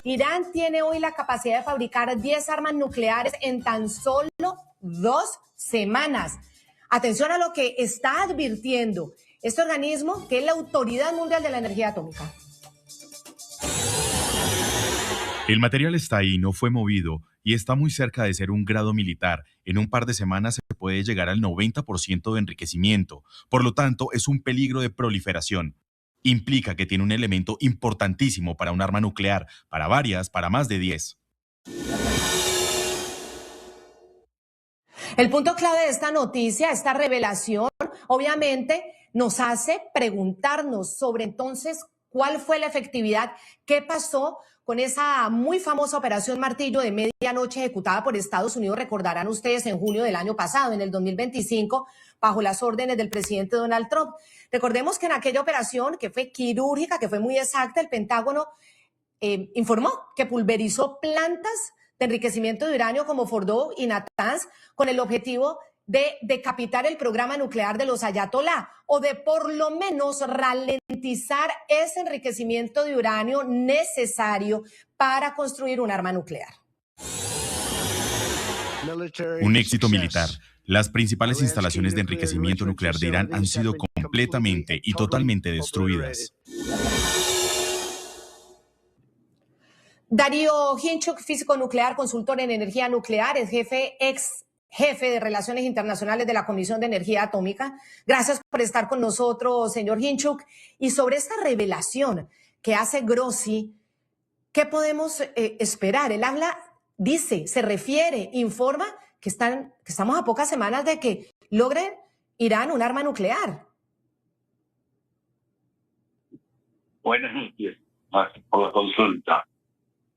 Irán tiene hoy la capacidad de fabricar 10 armas nucleares en tan solo 2 semanas. Atención a lo que está advirtiendo este organismo, que es la Autoridad Mundial de la Energía Atómica. El material está ahí, no fue movido y está muy cerca de ser un grado militar. En un par de semanas se puede llegar al 90% de enriquecimiento. Por lo tanto, es un peligro de proliferación. Implica que tiene un elemento importantísimo para un arma nuclear, para varias, para más de 10. El punto clave de esta noticia, esta revelación, obviamente nos hace preguntarnos sobre entonces cuál fue la efectividad, qué pasó con esa muy famosa operación Martillo de Medianoche ejecutada por Estados Unidos, recordarán ustedes, en junio del año pasado, en el 2025, bajo las órdenes del presidente Donald Trump. Recordemos que en aquella operación, que fue quirúrgica, que fue muy exacta, el Pentágono informó que pulverizó plantas de enriquecimiento de uranio como Fordow y Natanz con el objetivo de decapitar el programa nuclear de los ayatolá o de por lo menos ralentizar ese enriquecimiento de uranio necesario para construir un arma nuclear. Un éxito militar. Las principales instalaciones de enriquecimiento nuclear de Irán han sido completamente y totalmente destruidas. Darío Hinchuk, físico nuclear, consultor en energía nuclear, es ex jefe de Relaciones Internacionales de la Comisión de Energía Atómica. Gracias por estar con nosotros, señor Hinchuk. Y sobre esta revelación que hace Grossi, ¿qué podemos esperar? Él habla, dice, se refiere, informa que estamos a pocas semanas de que logre Irán un arma nuclear. Buenas noches, por la consulta.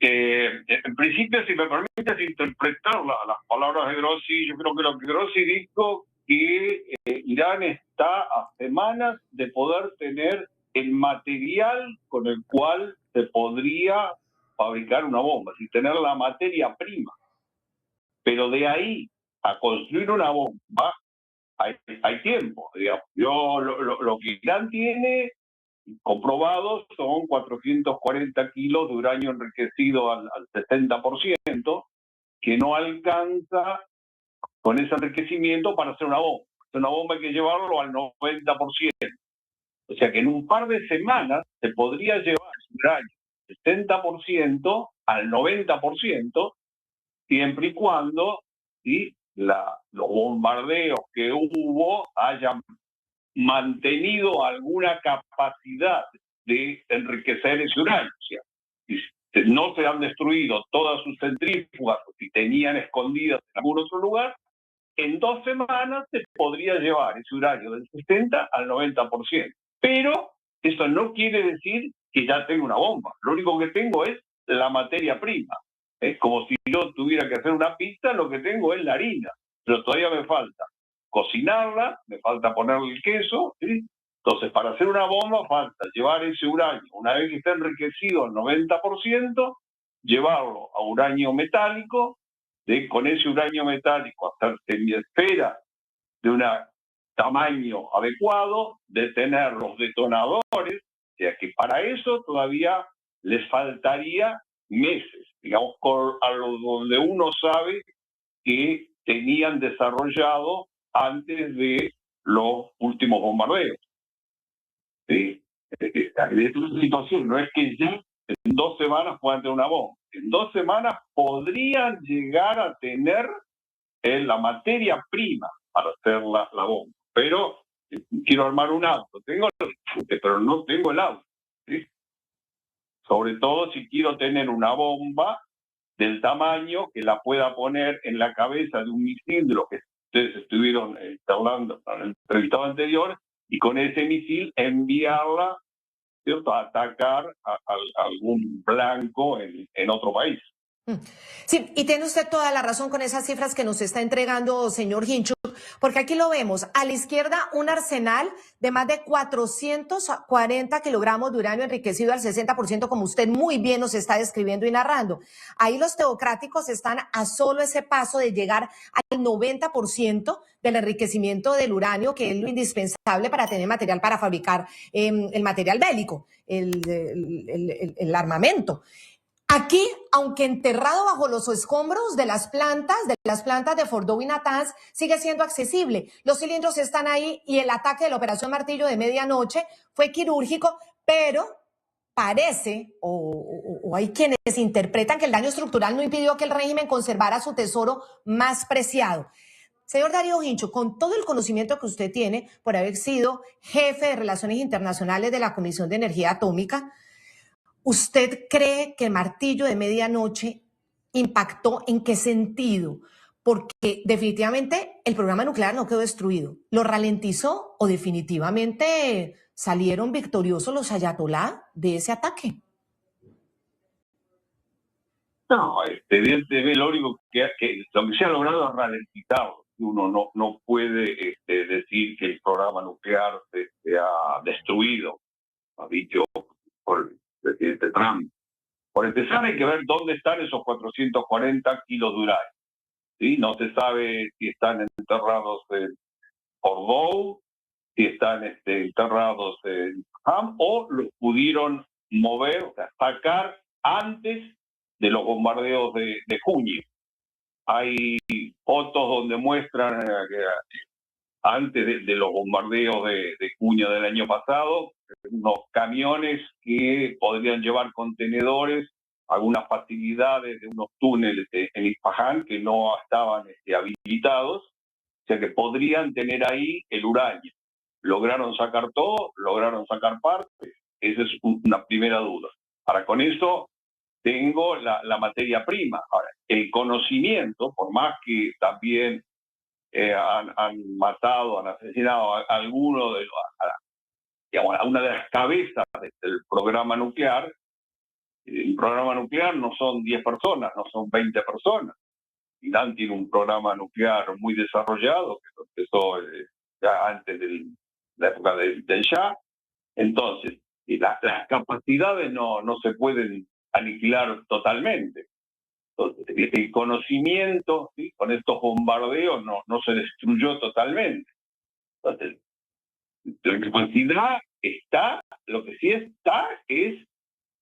En principio, si me permites interpretar las palabras de Grossi, yo creo que lo que Grossi dijo que Irán está a semanas de poder tener el material con el cual se podría fabricar una bomba, y tener la materia prima. Pero de ahí a construir una bomba hay tiempo, digamos. Lo que Irán tiene comprobados son 440 kilos de uranio enriquecido al 60%, que no alcanza con ese enriquecimiento para hacer una bomba. Una bomba hay que llevarlo al 90%. O sea que en un par de semanas se podría llevar ese uranio del 60% al 90%, siempre y cuando los bombardeos que hubo hayan mantenido alguna capacidad de enriquecer ese uranio. O sea, si no se han destruido todas sus centrífugas, si tenían escondidas en algún otro lugar, en 2 semanas se podría llevar ese uranio del 60 al 90%. Pero eso no quiere decir que ya tengo una bomba. Lo único que tengo es la materia prima. Es como si yo tuviera que hacer una pizza, lo que tengo es la harina, pero todavía me falta cocinarla, me falta ponerle el queso, ¿sí? Entonces, para hacer una bomba falta llevar ese uranio, una vez que está enriquecido al 90%, llevarlo a uranio metálico, con ese uranio metálico hacer semiesferas de un tamaño adecuado, de tener los detonadores, o sea que para eso todavía les faltaría meses, digamos, a donde uno sabe que tenían desarrollado antes de los últimos bombardeos. ¿Sí? Esta situación no es que ya en 2 semanas puedan tener una bomba. En 2 semanas podrían llegar a tener la materia prima para hacer la bomba. Pero quiero armar un auto. Tengo el chute, pero no tengo el auto. ¿Sí? Sobre todo si quiero tener una bomba del tamaño que la pueda poner en la cabeza de un misil, de lo que ustedes estuvieron hablando en el entrevistado anterior, y con ese misil enviarla, ¿cierto?, a atacar a algún blanco en otro país. Sí, y tiene usted toda la razón con esas cifras que nos está entregando, señor Hinchuk, porque aquí lo vemos, a la izquierda un arsenal de más de 440 kilogramos de uranio enriquecido al 60%, como usted muy bien nos está describiendo y narrando. Ahí los teocráticos están a solo ese paso de llegar al 90% del enriquecimiento del uranio, que es lo indispensable para tener material para fabricar el material bélico, el armamento. Aquí, aunque enterrado bajo los escombros de las plantas de Fordow y Natanz, sigue siendo accesible. Los cilindros están ahí y el ataque de la Operación Martillo de medianoche fue quirúrgico, pero parece, o hay quienes interpretan que el daño estructural no impidió que el régimen conservara su tesoro más preciado. Señor Darío Hincho, con todo el conocimiento que usted tiene por haber sido jefe de Relaciones Internacionales de la Comisión de Energía Atómica, ¿usted cree que el martillo de medianoche impactó en qué sentido? Porque definitivamente el programa nuclear no quedó destruido. ¿Lo ralentizó o definitivamente salieron victoriosos los ayatolá de ese ataque? No, evidentemente lo único lo que se ha logrado es ralentizarlo. Uno no puede decir que el programa nuclear se ha destruido, ha dicho por el presidente Trump. Por empezar, hay que ver dónde están esos 440 kilos de uranio. ¿Sí? No se sabe si están enterrados en Fordow, si están enterrados en Ham, o los pudieron mover, o sea, sacar antes de los bombardeos de junio. Hay fotos donde muestran que antes de los bombardeos de junio del año pasado, unos camiones que podrían llevar contenedores, algunas facilidades de unos túneles en Isfahan que no estaban habilitados, o sea que podrían tener ahí el uranio. ¿Lograron sacar todo? ¿Lograron sacar partes? Esa es una primera duda. Ahora, con eso tengo la materia prima. Ahora, el conocimiento, por más que también han matado, han asesinado a alguno de a una de las cabezas del programa nuclear. El programa nuclear no son 10 personas, no son 20 personas. Irán tiene un programa nuclear muy desarrollado, que empezó ya antes de la época del Shah. Entonces, las capacidades no se pueden aniquilar totalmente. Entonces, el conocimiento, ¿sí?, con estos bombardeos no se destruyó totalmente. Entonces, la capacidad está, lo que sí está es,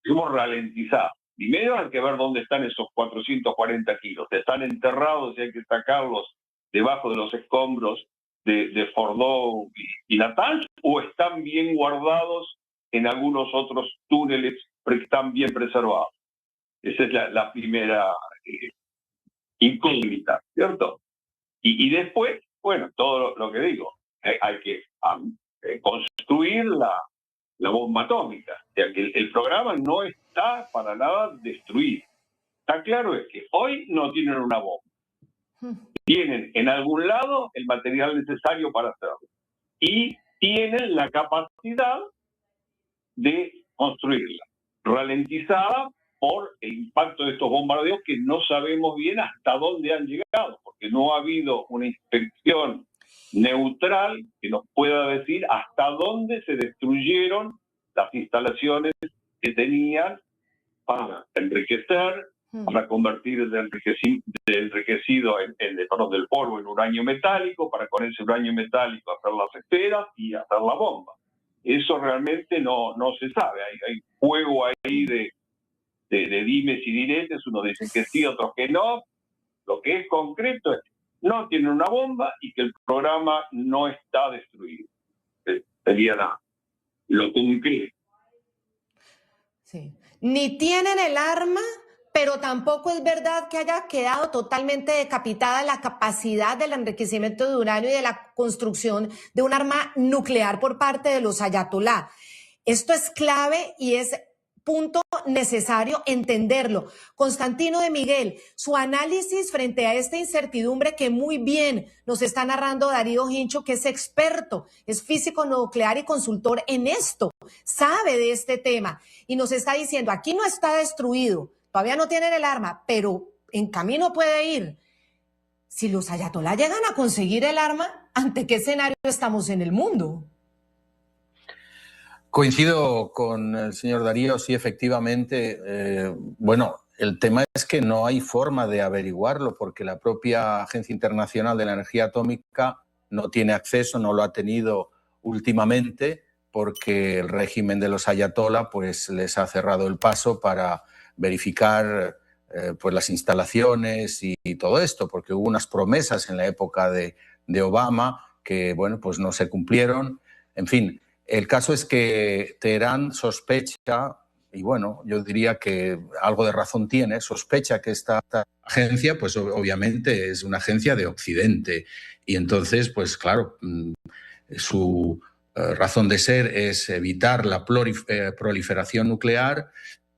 hemos ralentizado. Primero hay que ver dónde están esos 440 kilos. ¿Están enterrados y hay que sacarlos debajo de los escombros de Fordow y Natanz, o están bien guardados en algunos otros túneles que están bien preservados? Esa es la primera incógnita, ¿cierto? Y después, bueno, todo lo que digo, hay que construir la bomba atómica. O sea, que el programa no está para nada destruido. Está claro es que hoy no tienen una bomba. Tienen en algún lado el material necesario para hacerlo. Y tienen la capacidad de construirla, ralentizada por el impacto de estos bombardeos que no sabemos bien hasta dónde han llegado, porque no ha habido una inspección neutral que nos pueda decir hasta dónde se destruyeron las instalaciones que tenían para enriquecer, para convertir el enriquecido del polvo en uranio metálico, para con ese uranio metálico hacer las esferas y hacer la bomba. Eso realmente no se sabe. Hay juego ahí de dimes y diretes, unos dicen que sí, otros que no. Lo que es concreto es no tienen una bomba y que el programa no está destruido. Sería lo concreto. Sí. Ni tienen el arma, pero tampoco es verdad que haya quedado totalmente decapitada la capacidad del enriquecimiento de uranio y de la construcción de un arma nuclear por parte de los ayatolá. Esto es clave y es punto necesario entenderlo. Constantino de Miguel, su análisis frente a esta incertidumbre que muy bien nos está narrando Darío Hincho, que es experto, es físico nuclear y consultor en esto, sabe de este tema y nos está diciendo, aquí no está destruido, todavía no tienen el arma, pero en camino puede ir. Si los ayatolá llegan a conseguir el arma, ¿ante qué escenario estamos en el mundo? Coincido con el señor Darío, sí, efectivamente. Bueno, el tema es que no hay forma de averiguarlo porque la propia Agencia Internacional de la Energía Atómica no tiene acceso, no lo ha tenido últimamente porque el régimen de los ayatolá pues, les ha cerrado el paso para verificar pues las instalaciones y todo esto, porque hubo unas promesas en la época de Obama que, bueno, pues no se cumplieron. En fin, el caso es que Teherán sospecha, y bueno, yo diría que algo de razón tiene, sospecha que esta agencia, pues obviamente es una agencia de Occidente. Y entonces, pues claro, su razón de ser es evitar la proliferación nuclear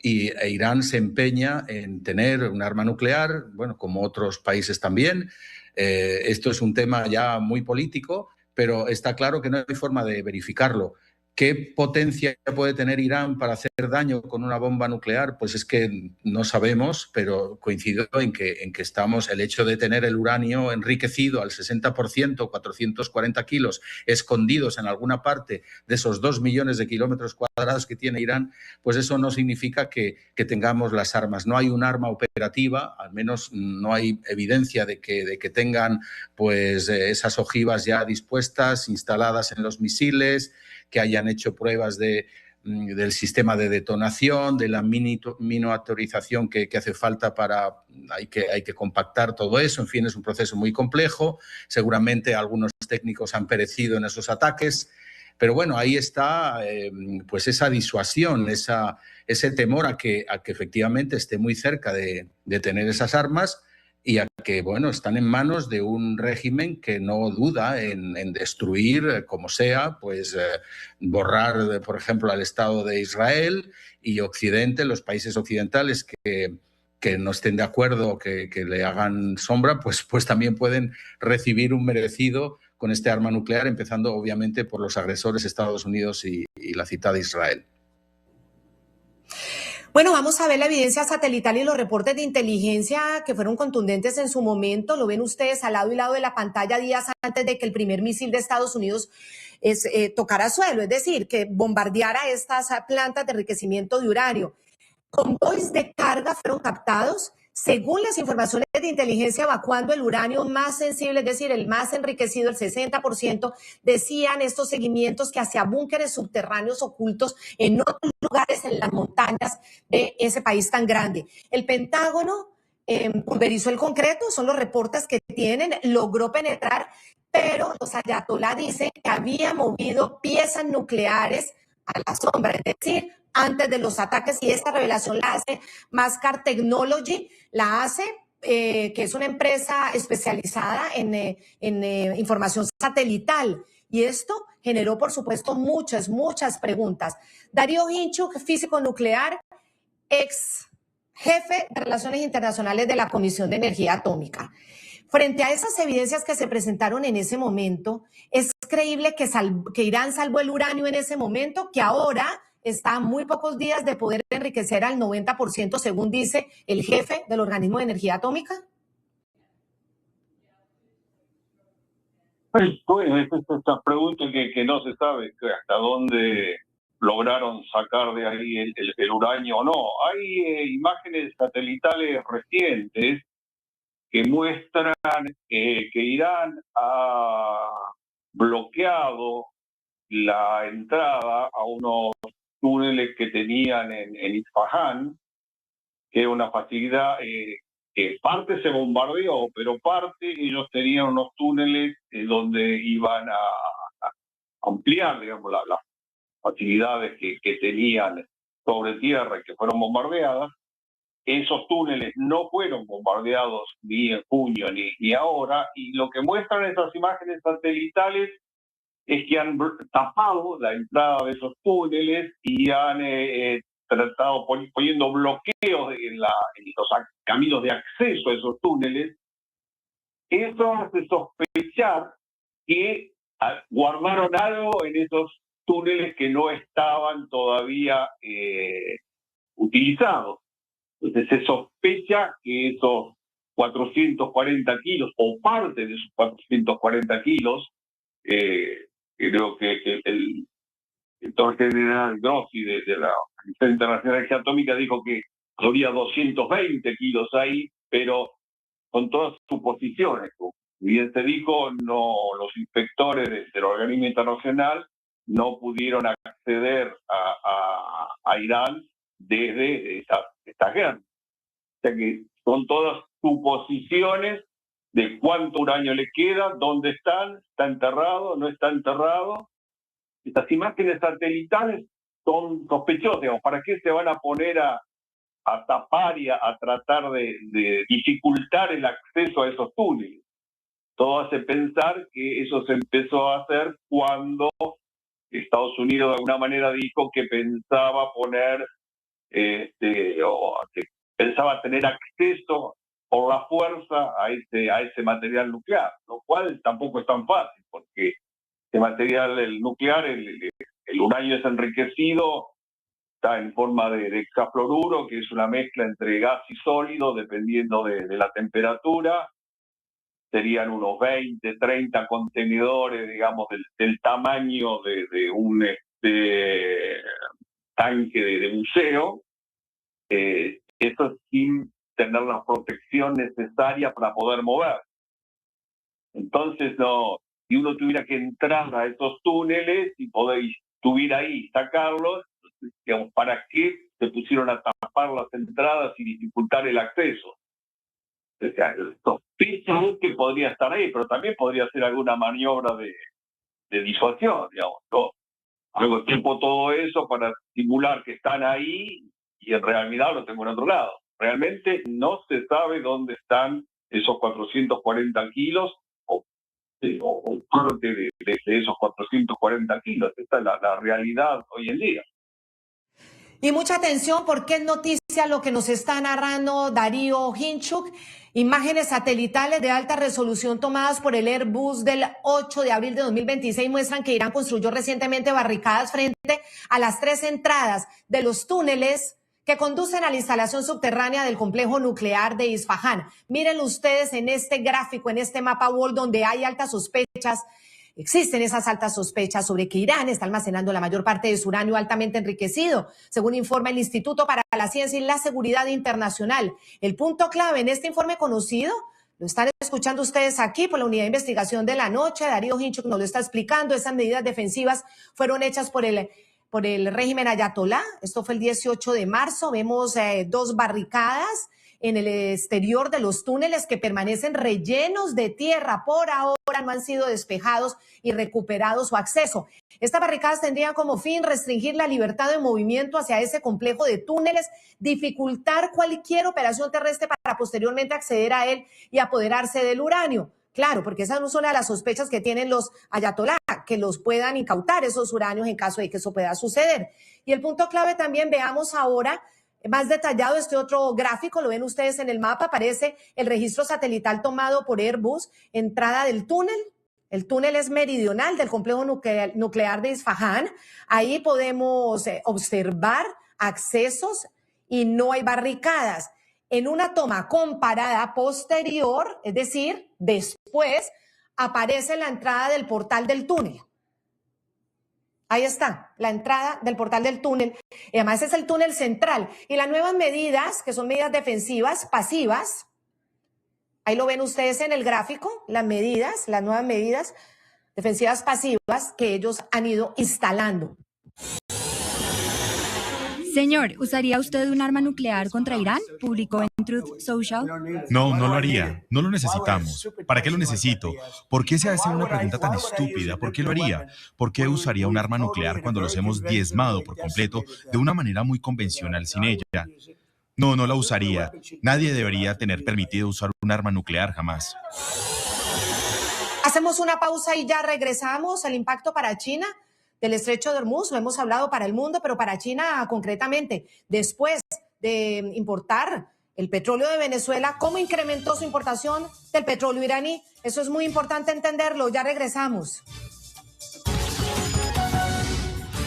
e Irán se empeña en tener un arma nuclear, bueno, como otros países también. Esto es un tema ya muy político, pero está claro que no hay forma de verificarlo. ¿Qué potencia puede tener Irán para hacer daño con una bomba nuclear? Pues es que no sabemos, pero coincido en que estamos, el hecho de tener el uranio enriquecido al 60%, 440 kilos, escondidos en alguna parte de esos 2 millones de kilómetros cuadrados que tiene Irán, pues eso no significa que tengamos las armas. No hay un arma operativa, al menos no hay evidencia de que tengan pues esas ojivas ya dispuestas, instaladas en los misiles, que hayan hecho pruebas del sistema de detonación, de la miniaturización que hace falta para... Hay que compactar todo eso, en fin, es un proceso muy complejo. Seguramente algunos técnicos han perecido en esos ataques, pero bueno, ahí está pues esa disuasión, ese temor a que efectivamente esté muy cerca de tener esas armas y a que, bueno, están en manos de un régimen que no duda en destruir, como sea, pues borrar, por ejemplo, al Estado de Israel y Occidente, los países occidentales que no estén de acuerdo, que le hagan sombra, pues también pueden recibir un merecido con este arma nuclear, empezando obviamente por los agresores Estados Unidos y la citada Israel. Bueno, vamos a ver la evidencia satelital y los reportes de inteligencia que fueron contundentes en su momento. Lo ven ustedes al lado y lado de la pantalla días antes de que el primer misil de Estados Unidos tocara suelo, es decir, que bombardeara estas plantas de enriquecimiento de uranio. Convoys de carga fueron captados, según las informaciones de inteligencia, evacuando el uranio más sensible, es decir, el más enriquecido, el 60%, decían estos seguimientos que hacia búnkeres subterráneos ocultos en otros lugares en las montañas de ese país tan grande. El Pentágono pulverizó el concreto, son los reportes que tienen, logró penetrar, pero los ayatolá dicen que había movido piezas nucleares a la sombra, es decir, antes de los ataques, y esta revelación la hace Mascar Technology, la hace, que es una empresa especializada en información satelital. Y esto generó, por supuesto, muchas preguntas. Darío Hinchuk, físico nuclear, ex jefe de Relaciones Internacionales de la Comisión de Energía Atómica. Frente a esas evidencias que se presentaron en ese momento, ¿es creíble que Irán salvó el uranio en ese momento, que ahora está a muy pocos días de poder enriquecer al 90%, según dice el jefe del organismo de energía atómica? Bueno, es esta pregunta que no se sabe hasta dónde lograron sacar de ahí el uranio o no. Hay imágenes satelitales recientes que muestran que Irán ha bloqueado la entrada a unos túneles que tenían en Isfahán, que era una facilidad que parte se bombardeó, pero parte ellos tenían unos túneles donde iban a ampliar, digamos, las facilidades que tenían sobre tierra y que fueron bombardeadas. Esos túneles no fueron bombardeados ni en junio ni ahora, y lo que muestran esas imágenes satelitales es que han tapado la entrada de esos túneles y han tratado poniendo bloqueos en los caminos de acceso a esos túneles. Eso hace sospechar que guardaron algo en esos túneles que no estaban todavía utilizados. Entonces se sospecha que esos 440 kilos o parte de esos 440 kilos, creo que el director general Grossi de la Organización Internacional de Energía Atómica dijo que habría 220 kilos ahí, pero con todas suposiciones. Como bien se dijo, no, los inspectores del organismo internacional no pudieron acceder a Irán desde esa esta guerra. O sea que son todas suposiciones de cuánto uranio le queda, dónde están, está enterrado, no está enterrado. Estas imágenes satelitales son sospechosas, digamos, ¿para qué se van a poner a tapar y a tratar de dificultar el acceso a esos túneles? Todo hace pensar que eso se empezó a hacer cuando Estados Unidos de alguna manera dijo que pensaba poner, o que pensaba tener acceso por la fuerza a ese material nuclear, lo cual tampoco es tan fácil, porque ese material nuclear, el uranio es enriquecido, está en forma de hexafluoruro, que es una mezcla entre gas y sólido, dependiendo de la temperatura. Serían unos 20, 30 contenedores, digamos, del tamaño de un tanque de buceo. Eso sin tener la protección necesaria para poder mover. Entonces, no, si uno tuviera que entrar a esos túneles y poder subir ahí y sacarlos, digamos, ¿para qué se pusieron a tapar las entradas y dificultar el acceso? O sea, sospecho que podría estar ahí, pero también podría ser alguna maniobra de disuasión, digamos, ¿no? Luego tiempo todo eso para simular que están ahí y en realidad lo tengo en otro lado. Realmente no se sabe dónde están esos 440 kilos o parte de esos 440 kilos. Esta es la realidad hoy en día. Y mucha atención porque es noticia lo que nos está narrando Darío Hinchuk. Imágenes satelitales de alta resolución tomadas por el Airbus del 8 de abril de 2026 muestran que Irán construyó recientemente barricadas frente a las 3 entradas de los túneles que conducen a la instalación subterránea del complejo nuclear de Isfahán. Miren ustedes en este gráfico, en este mapa world, donde hay altas sospechas. Existen esas altas sospechas sobre que Irán está almacenando la mayor parte de su uranio altamente enriquecido, según informa el Instituto para la Ciencia y la Seguridad Internacional. El punto clave en este informe conocido, lo están escuchando ustedes aquí por la Unidad de Investigación de la Noche, Darío Hinchuk nos lo está explicando. Esas medidas defensivas fueron hechas por el régimen ayatolá. Esto fue el 18 de marzo. Vemos 2 barricadas en el exterior de los túneles que permanecen rellenos de tierra. Por ahora no han sido despejados y recuperado su acceso. Estas barricadas tendrían como fin restringir la libertad de movimiento hacia ese complejo de túneles, dificultar cualquier operación terrestre para posteriormente acceder a él y apoderarse del uranio. Claro, porque esa no es una de las sospechas que tienen los ayatolá, que los puedan incautar esos uranios en caso de que eso pueda suceder. Y el punto clave también, veamos ahora más detallado este otro gráfico, lo ven ustedes en el mapa, aparece el registro satelital tomado por Airbus, entrada del túnel. El túnel es meridional del complejo nuclear de Isfahán. Ahí podemos observar accesos y no hay barricadas. En una toma comparada posterior, es decir, después, aparece la entrada del portal del túnel. Ahí está, la entrada del portal del túnel. Y además es el túnel central. Y las nuevas medidas, que son medidas defensivas pasivas, ahí lo ven ustedes en el gráfico, las nuevas medidas defensivas pasivas que ellos han ido instalando. Señor, ¿usaría usted un arma nuclear contra Irán? Publicó en Truth Social. No, no lo haría. No lo necesitamos. ¿Para qué lo necesito? ¿Por qué se hace una pregunta tan estúpida? ¿Por qué lo haría? ¿Por qué usaría un arma nuclear cuando los hemos diezmado por completo de una manera muy convencional sin ella? No, no la usaría. Nadie debería tener permitido usar un arma nuclear jamás. Hacemos una pausa y ya regresamos. El impacto para China del estrecho de Hormuz, lo hemos hablado para el mundo, pero para China concretamente, después de importar el petróleo de Venezuela, ¿cómo incrementó su importación del petróleo iraní? Eso es muy importante entenderlo. Ya regresamos.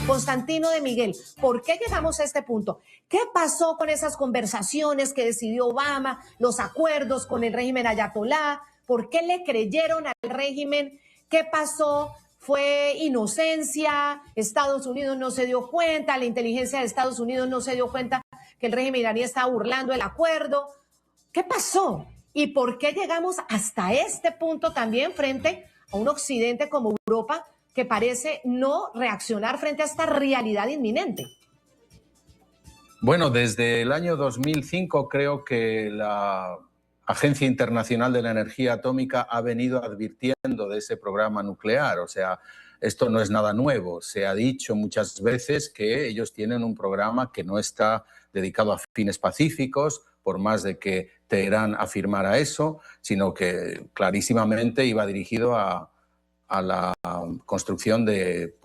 Constantino de Miguel, ¿por qué llegamos a este punto? ¿Qué pasó con esas conversaciones que decidió Obama, los acuerdos con el régimen ayatolá? ¿Por qué le creyeron al régimen? ¿Qué pasó? ¿Fue inocencia? ¿Estados Unidos no se dio cuenta? ¿La inteligencia de Estados Unidos no se dio cuenta que el régimen iraní estaba burlando el acuerdo? ¿Qué pasó? ¿Y por qué llegamos hasta este punto también frente a un occidente como Europa que parece no reaccionar frente a esta realidad inminente? Bueno, desde el año 2005 creo que la Agencia Internacional de la Energía Atómica ha venido advirtiendo de ese programa nuclear. O sea, esto no es nada nuevo. Se ha dicho muchas veces que ellos tienen un programa que no está dedicado a fines pacíficos, por más de que Teherán afirmara eso, sino que clarísimamente iba dirigido a la construcción de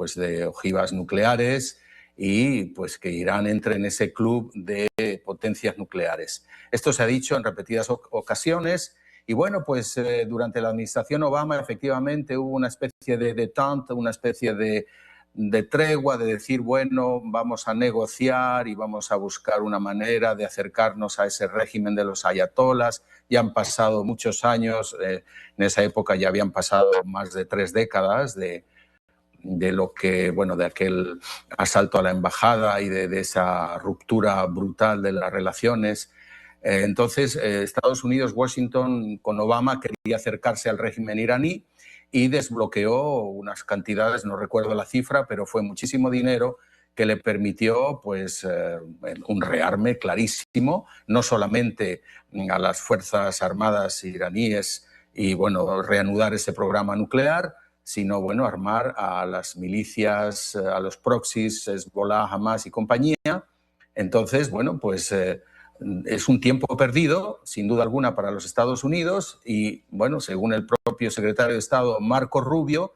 ojivas nucleares y pues que Irán entre en ese club de potencias nucleares. Esto se ha dicho en repetidas ocasiones y bueno, pues durante la administración Obama efectivamente hubo una especie de détente, una especie de tregua, de decir, bueno, vamos a negociar y vamos a buscar una manera de acercarnos a ese régimen de los ayatolas. Ya han pasado muchos años, en esa época ya habían pasado más de 3 décadas de lo que, bueno, de aquel asalto a la embajada y de esa ruptura brutal de las relaciones. Entonces, Estados Unidos, Washington, con Obama quería acercarse al régimen iraní y desbloqueó unas cantidades, no recuerdo la cifra, pero fue muchísimo dinero que le permitió pues, un rearme clarísimo, no solamente a las Fuerzas Armadas iraníes y bueno, reanudar ese programa nuclear, sino bueno, armar a las milicias, a los proxies, Hezbollah, Hamas y compañía. Entonces, bueno, pues es un tiempo perdido, sin duda alguna, para los Estados Unidos y, bueno, según el propio secretario de Estado, Marco Rubio,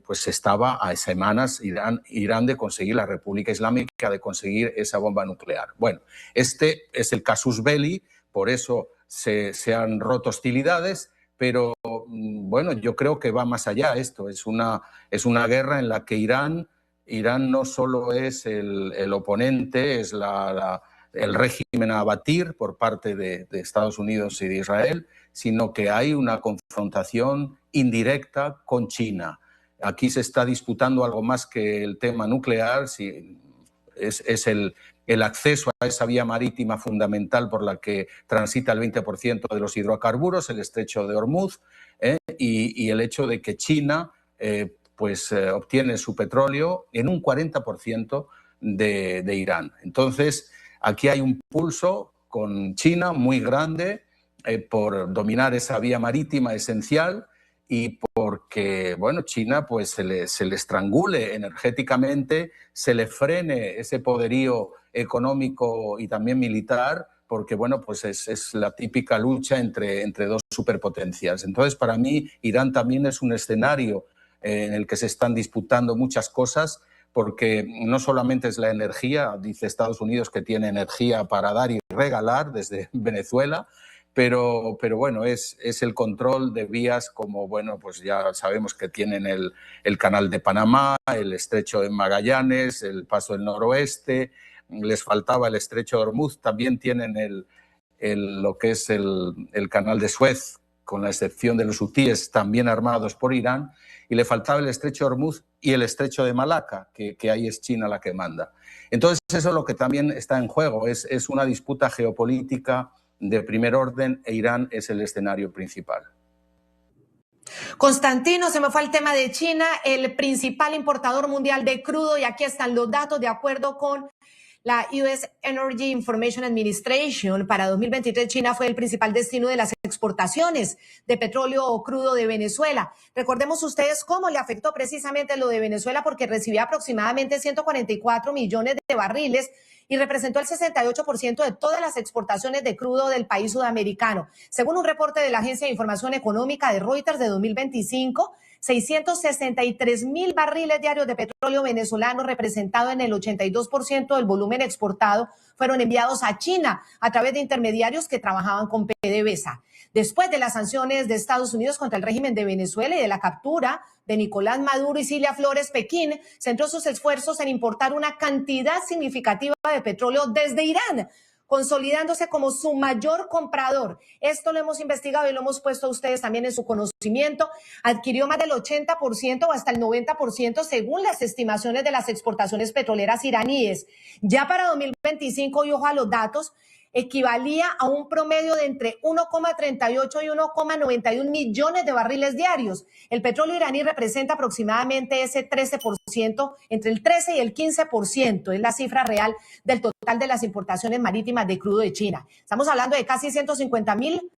pues estaba a semanas Irán de conseguir, la República Islámica, de conseguir esa bomba nuclear. Bueno, este es el casus belli, por eso se han roto hostilidades, pero bueno, yo creo que va más allá esto. Es una guerra en la que Irán no solo es el oponente, es el régimen a abatir por parte de Estados Unidos y de Israel, sino que hay una confrontación indirecta con China. Aquí se está disputando algo más que el tema nuclear, es el acceso a esa vía marítima fundamental por la que transita el 20% de los hidrocarburos, el estrecho de Hormuz, y el hecho de que China obtiene su petróleo en un 40% de Irán. Entonces, aquí hay un pulso con China muy grande por dominar esa vía marítima esencial y porque, bueno, China pues se le estrangule energéticamente, se le frene ese poderío económico y también militar, porque, bueno, pues es la típica lucha entre dos superpotencias. Entonces, para mí, Irán también es un escenario en el que se están disputando muchas cosas, porque no solamente es la energía, dice Estados Unidos que tiene energía para dar y regalar desde Venezuela, pero bueno, es el control de vías como, bueno, pues ya sabemos que tienen el canal de Panamá, el estrecho de Magallanes, el paso del noroeste, les faltaba el estrecho de Hormuz, también tienen lo que es el canal de Suez, con la excepción de los hutíes, también armados por Irán, y le faltaba el estrecho de Hormuz y el estrecho de Malaca, que ahí es China la que manda. Entonces, eso es lo que también está en juego, es una disputa geopolítica de primer orden e Irán es el escenario principal. Constantino, se me fue el tema de China, el principal importador mundial de crudo, y aquí están los datos de acuerdo con la US Energy Information Administration. Para 2023, China fue el principal destino de las exportaciones de petróleo crudo de Venezuela. Recordemos ustedes cómo le afectó precisamente lo de Venezuela, porque recibía aproximadamente 144 millones de barriles y representó el 68% de todas las exportaciones de crudo del país sudamericano. Según un reporte de la Agencia de Información Económica de Reuters de 2025, 663,000 barriles diarios de petróleo venezolano, representado en el 82% del volumen exportado, fueron enviados a China a través de intermediarios que trabajaban con PDVSA. Después de las sanciones de Estados Unidos contra el régimen de Venezuela y de la captura de Nicolás Maduro y Cilia Flores, Pekín centró sus esfuerzos en importar una cantidad significativa de petróleo desde Irán, consolidándose como su mayor comprador. Esto lo hemos investigado y lo hemos puesto a ustedes también en su conocimiento. Adquirió más del 80% o hasta el 90% según las estimaciones de las exportaciones petroleras iraníes. Ya para 2025, y ojo a los datos, equivalía a un promedio de entre 1,38 y 1,91 millones de barriles diarios. El petróleo iraní representa aproximadamente ese 13%, entre el 13 y el 15%, es la cifra real del total de las importaciones marítimas de crudo de China. Estamos hablando de casi 150.000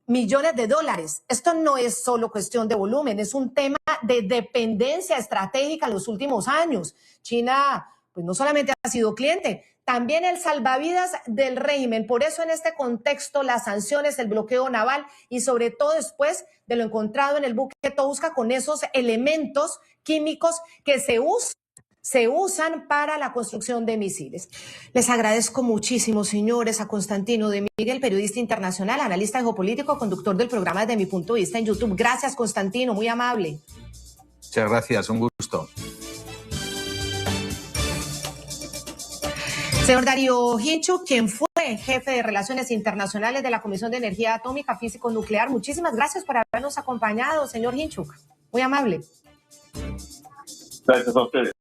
millones de dólares. Esto no es solo cuestión de volumen, es un tema de dependencia estratégica en los últimos años. China, pues no solamente ha sido cliente, también el salvavidas del régimen. Por eso en este contexto las sanciones, el bloqueo naval y sobre todo después de lo encontrado en el buque Touzka con esos elementos químicos que se usan para la construcción de misiles. Les agradezco muchísimo, señores, a Constantino de Miguel, periodista internacional, analista geopolítico, conductor del programa Desde Mi Punto de Vista en YouTube. Gracias, Constantino, muy amable. Muchas gracias, un gusto. Señor Darío Hinchuk, quien fue jefe de Relaciones Internacionales de la Comisión de Energía Atómica, Físico Nuclear, muchísimas gracias por habernos acompañado, señor Hinchuk. Muy amable. Gracias a ustedes.